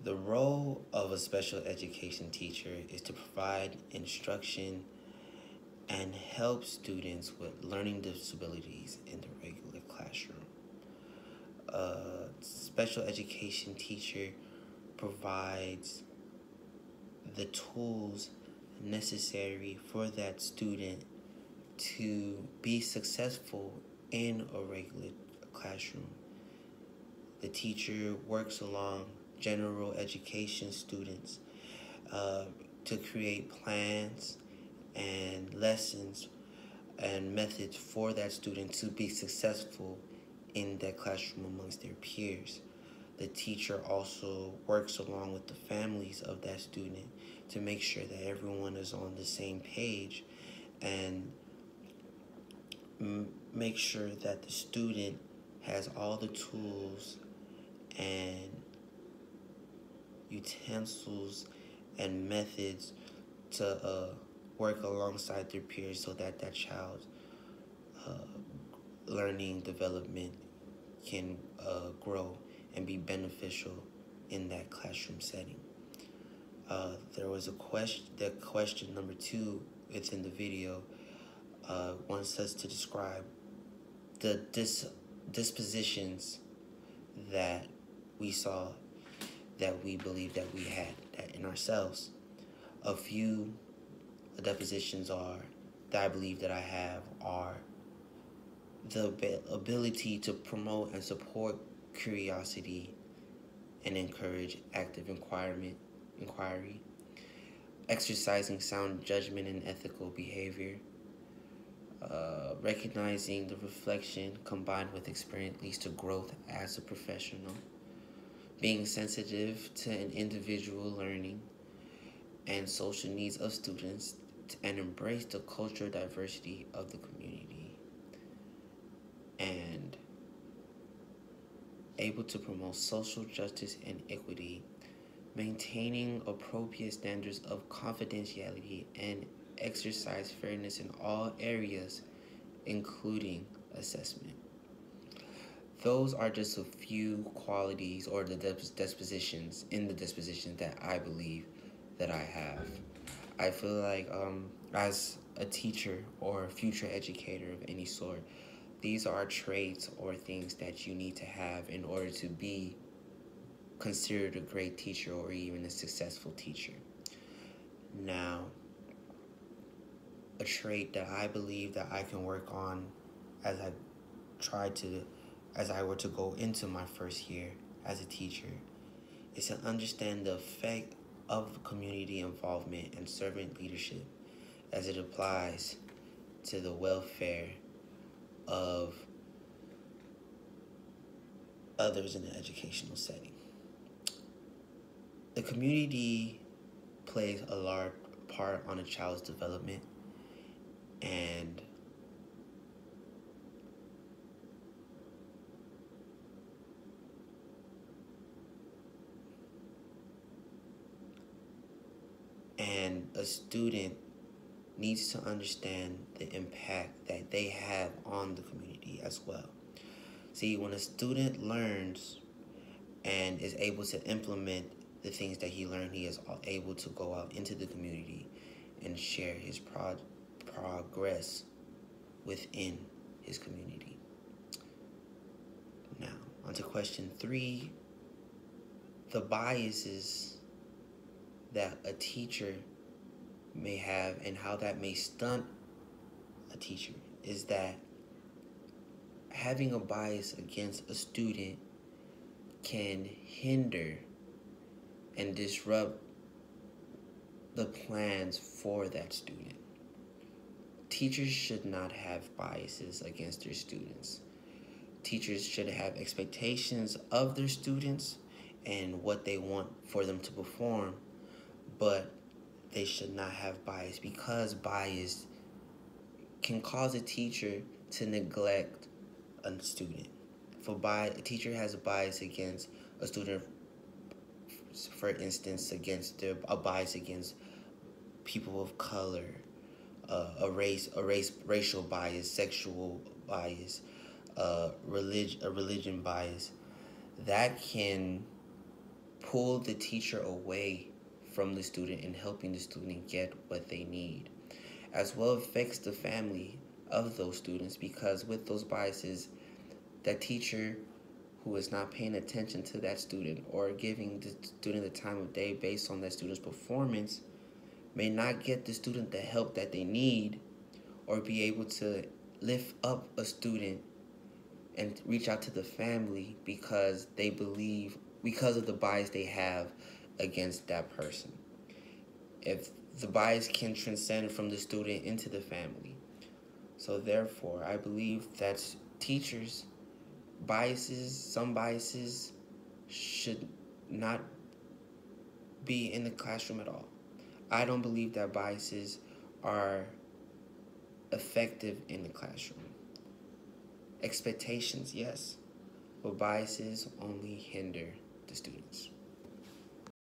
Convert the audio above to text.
The role of a special education teacher is to provide instruction and help students with learning disabilities in the regular classroom. A special education teacher provides the tools necessary for that student to be successful in a regular classroom. The teacher works along general education students to create plans and lessons and methods for that student to be successful in that classroom amongst their peers. The teacher also works along with the families of that student to make sure that everyone is on the same page and make sure that the student has all the tools and utensils and methods to work alongside their peers so that that child's learning development can grow and be beneficial in that classroom setting. There was a question, the question number 2 within the video wants us to describe the dispositions that we saw, that we believe that we had that in ourselves. A few depositions that I believe that I have are the ability to promote and support curiosity and encourage active inquiry, exercising sound judgment and ethical behavior, recognizing the reflection combined with experience leads to growth as a professional, being sensitive to an individual learning and social needs of students, and embrace the cultural diversity of the community, and able to promote social justice and equity, maintaining appropriate standards of confidentiality, and exercise fairness in all areas, including assessment. Those are just a few qualities or the dispositions that I believe that I have. I feel like as a teacher or a future educator of any sort, these are traits or things that you need to have in order to be considered a great teacher or even a successful teacher. Now, a trait that I believe that I can work on as I were to go into my first year as a teacher is to understand the effect of community involvement and servant leadership as it applies to the welfare of others in the educational setting. The community plays a large part on a child's development, and a student needs to understand the impact that they have on the community as well. See, when a student learns and is able to implement the things that he learned, he is able to go out into the community and share his progress within his community. Now, on to question 3. The biases that a teacher may have and how that may stunt a teacher is that having a bias against a student can hinder and disrupt the plans for that student. Teachers should not have biases against their students. Teachers should have expectations of their students and what they want for them to perform, but they should not have bias, because bias can cause a teacher to neglect a student. If a teacher has a bias against a student, for instance, a bias against people of color, racial bias, sexual bias, a religion bias, that can pull the teacher away from the student and helping the student get what they need. As well affects the family of those students, because with those biases, that teacher who is not paying attention to that student or giving the student the time of day based on that student's performance may not get the student the help that they need, or be able to lift up a student and reach out to the family because they believe, because of the bias they have against that person. If the bias can transcend from the student into the family. So therefore, I believe that teachers' some biases should not be in the classroom at all. I don't believe that biases are effective in the classroom. Expectations, yes, but biases only hinder the students.